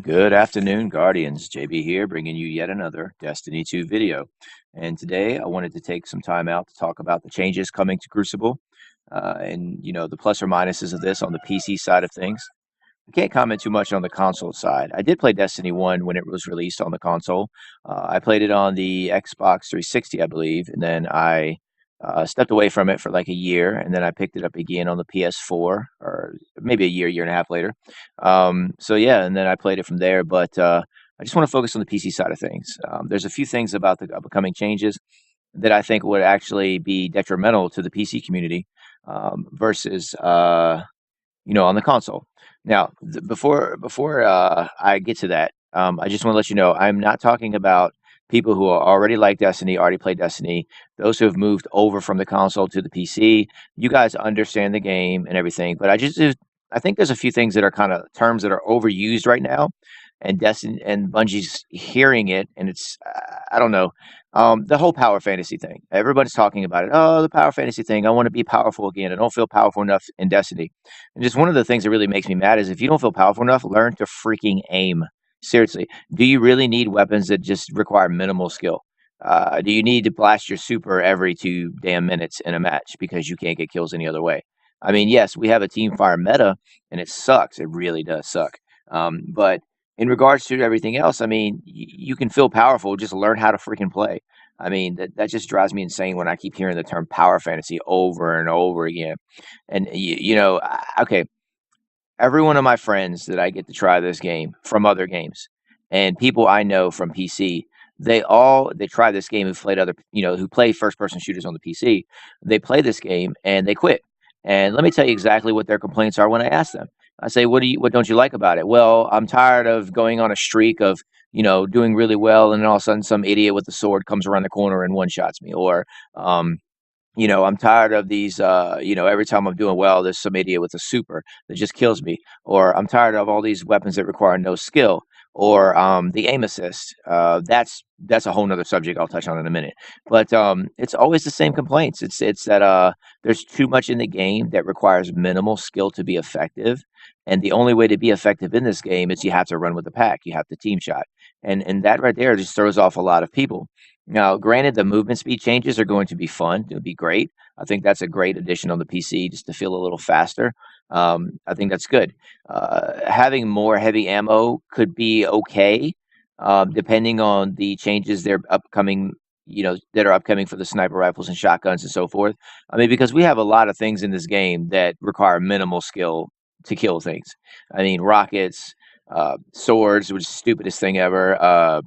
Good afternoon, Guardians. JB here, bringing you yet another Destiny 2 video. And today I wanted to take some time out to talk about the changes coming to Crucible, and the plus or minuses of this on the PC side of things. I can't comment too much on the console side. I did play Destiny 1 when it was released on the console. I played it on the Xbox 360, I believe, and then I stepped away from it for like a year, and then I picked it up again on the PS4, or maybe a year and a half later. So yeah, and then I played it from there. But I just want to focus on the PC side of things. There's a few things about the upcoming changes that I think would actually be detrimental to the PC community versus on the console. Now, before I get to that, I just want to let you know I'm not talking about people who are already like Destiny, already play Destiny. Those who have moved over from the console to the PC, you guys understand the game and everything, but I think there's a few things that are kind of terms that are overused right now, and Destiny and Bungie's hearing it, and it's I don't know. The whole power fantasy thing. Everybody's talking about it. Oh, the power fantasy thing. I want to be powerful again. I don't feel powerful enough in Destiny. And just one of the things that really makes me mad is if you don't feel powerful enough, learn to freaking aim. Seriously, do you really need weapons that just require minimal skill? Do you need to blast your super every 2 damn minutes in a match because you can't get kills any other way? I mean, yes, we have a team fire meta, and it sucks. It really does suck. But in regards to everything else, I mean, you can feel powerful. Just learn how to freaking play. I mean, that just drives me insane when I keep hearing the term power fantasy over and over again. And okay, every one of my friends that I get to try this game from other games, and people I know from PC, they try this game who've played who play first person shooters on the PC. They play this game and they quit. And let me tell you exactly what their complaints are when I ask them. I say, what don't you like about it? Well, I'm tired of going on a streak of, doing really well, and then all of a sudden some idiot with a sword comes around the corner and one shots me. Or I'm tired of these, every time I'm doing well, there's some idiot with a super that just kills me. Or I'm tired of all these weapons that require no skill. Or the aim assist. That's a whole nother subject I'll touch on in a minute. But it's always the same complaints. It's that there's too much in the game that requires minimal skill to be effective. And the only way to be effective in this game is you have to run with the pack. You have to team shot. And that right there just throws off a lot of people. Now, granted, the movement speed changes are going to be fun. It'll be great. I think that's a great addition on the PC just to feel a little faster. I think that's good. Having more heavy ammo could be okay, depending on the changes they're upcoming, that are upcoming for the sniper rifles and shotguns and so forth. I mean, because we have a lot of things in this game that require minimal skill to kill things. I mean, rockets, swords, which is the stupidest thing ever.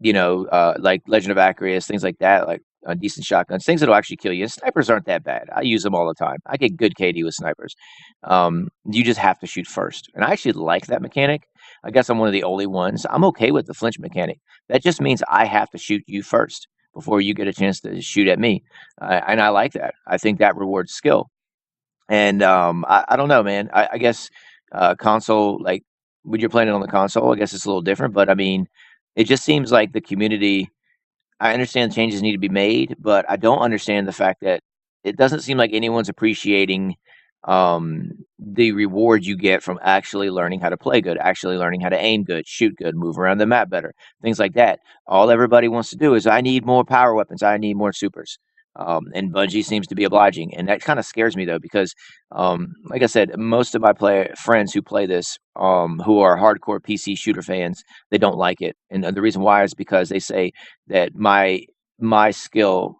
Like Legend of Acreus, things like that, like decent shotguns, things that'll actually kill you. Snipers aren't that bad. I use them all the time. I get good KD with snipers. You just have to shoot first. And I actually like that mechanic. I guess I'm one of the only ones. I'm okay with the flinch mechanic. That just means I have to shoot you first before you get a chance to shoot at me. And I like that. I think that rewards skill. And I don't know, man. I guess console, like when you're playing it on the console, I guess it's a little different. But I mean, it just seems like the community. I understand changes need to be made, but I don't understand the fact that it doesn't seem like anyone's appreciating the reward you get from actually learning how to play good, actually learning how to aim good, shoot good, move around the map better, things like that. All everybody wants to do is, I need more power weapons, I need more supers. And Bungie seems to be obliging, and that kind of scares me though, because, like I said, most of my friends who play this, who are hardcore PC shooter fans, they don't like it, and the reason why is because they say that my skill,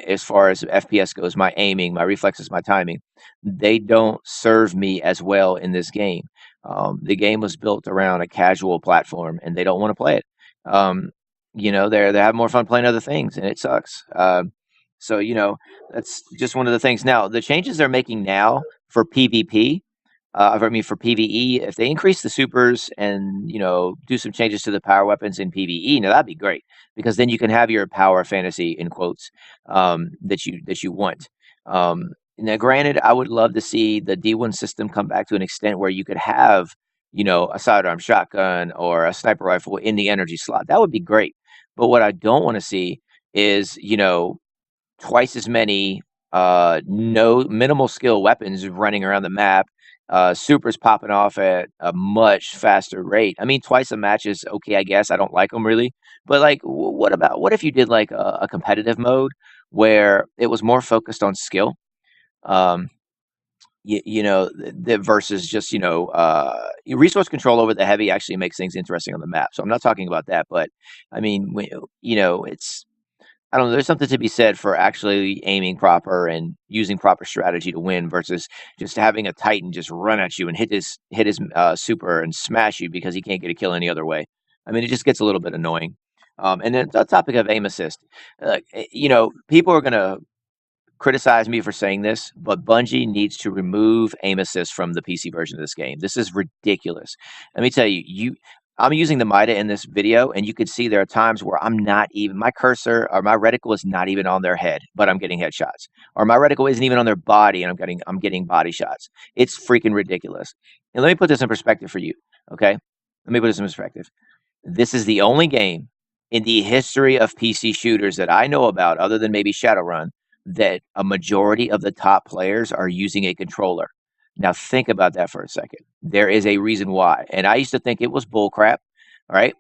as far as FPS goes, my aiming, my reflexes, my timing, they don't serve me as well in this game. The game was built around a casual platform, and they don't want to play it. They have more fun playing other things, and it sucks. So, that's just one of the things. Now, the changes they're making now for PvP, for PvE, if they increase the supers and, do some changes to the power weapons in PvE, now that'd be great, because then you can have your power fantasy, in quotes, that you want. Now, granted, I would love to see the D1 system come back to an extent where you could have, a sidearm shotgun or a sniper rifle in the energy slot. That would be great. But what I don't want to see is, twice as many no minimal skill weapons running around the map, Super's popping off at a much faster rate. I mean, twice a match is okay, I guess. I don't like them really, but like, what if you did like a competitive mode where it was more focused on skill? Um, that versus just resource control over the heavy actually makes things interesting on the map. So I'm not talking about that, but I mean, it's I don't know. There's something to be said for actually aiming proper and using proper strategy to win versus just having a Titan just run at you and hit his super and smash you because he can't get a kill any other way. I mean, it just gets a little bit annoying. And then the topic of aim assist, people are gonna criticize me for saying this, but Bungie needs to remove aim assist from the PC version of this game. This is ridiculous. Let me tell you, I'm using the Mida in this video, and you can see there are times where I'm not even my cursor or my reticle is not even on their head, but I'm getting headshots. Or my reticle isn't even on their body, and I'm getting body shots. It's freaking ridiculous. And let me put this in perspective for you, okay? Let me put this in perspective. This is the only game in the history of PC shooters that I know about, other than maybe Shadowrun, that a majority of the top players are using a controller. Now think about that for a second. There is a reason why. And I used to think it was bullcrap. All right.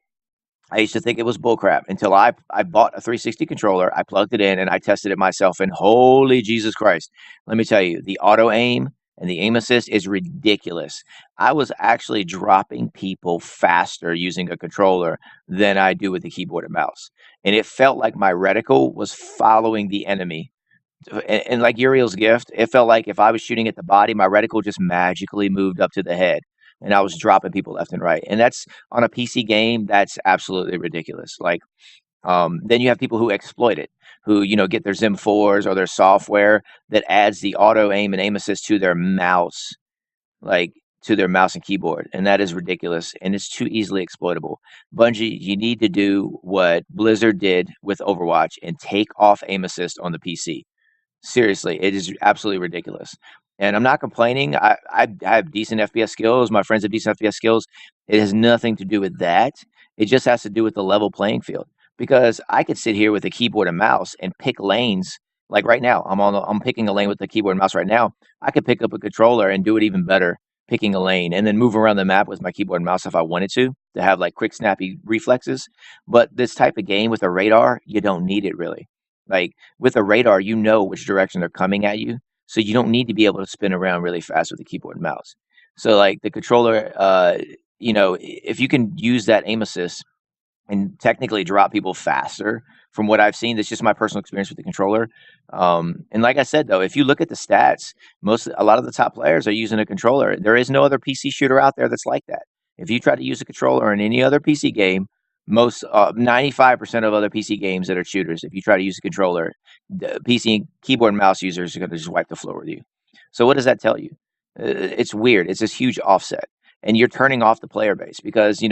I used to think it was bullcrap until I bought a 360 controller, I plugged it in, and I tested it myself. And holy Jesus Christ, let me tell you, the auto aim and the aim assist is ridiculous. I was actually dropping people faster using a controller than I do with the keyboard and mouse. And it felt like my reticle was following the enemy. And like Uriel's gift, it felt like if I was shooting at the body, my reticle just magically moved up to the head, and I was dropping people left and right. And that's on a PC game. That's absolutely ridiculous. Like, then you have people who exploit it, who get their Zim 4s or their software that adds the auto aim and aim assist to their mouse, like to their mouse and keyboard, and that is ridiculous. And it's too easily exploitable. Bungie, you need to do what Blizzard did with Overwatch and take off aim assist on the PC. Seriously, it is absolutely ridiculous. And I'm not complaining. I have decent FPS skills. My friends have decent FPS skills. It has nothing to do with that. It just has to do with the level playing field. Because I could sit here with a keyboard and mouse and pick lanes. Like right now, I'm picking a lane with the keyboard and mouse right now. I could pick up a controller and do it even better, picking a lane, and then move around the map with my keyboard and mouse if I wanted to have like quick, snappy reflexes. But this type of game with a radar, you don't need it really. Like with a radar, you know which direction they're coming at you, so you don't need to be able to spin around really fast with the keyboard and mouse. So like the controller, if you can use that aim assist and technically drop people faster, from what I've seen, that's just my personal experience with the controller. And like I said, though, if you look at the stats, a lot of the top players are using a controller. There is no other PC shooter out there that's like that. If you try to use a controller in any other PC game, most 95% of other PC games that are shooters, if you try to use a controller, the PC keyboard and mouse users are going to just wipe the floor with you. So what does that tell you? It's weird. It's this huge offset, and you're turning off the player base because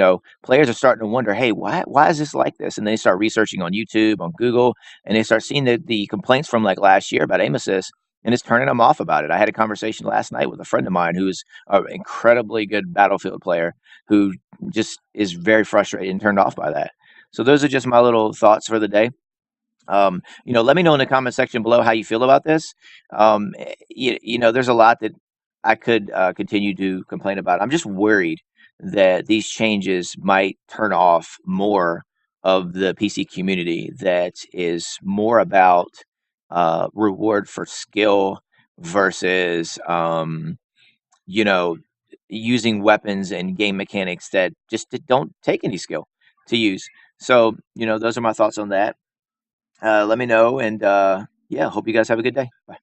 players are starting to wonder, hey, why is this like this? And they start researching on YouTube, on Google, and they start seeing the complaints from like last year about aim assist, and it's turning them off about it. I had a conversation last night with a friend of mine who's an incredibly good Battlefield player who just is very frustrated and turned off by that. So those are just my little thoughts for the day. Let me know in the comment section below how you feel about this. There's a lot that I could continue to complain about. I'm just worried that these changes might turn off more of the PC community that is more about reward for skill versus, using weapons and game mechanics that just don't take any skill to use. So, those are my thoughts on that. Let me know, and yeah, hope you guys have a good day. Bye.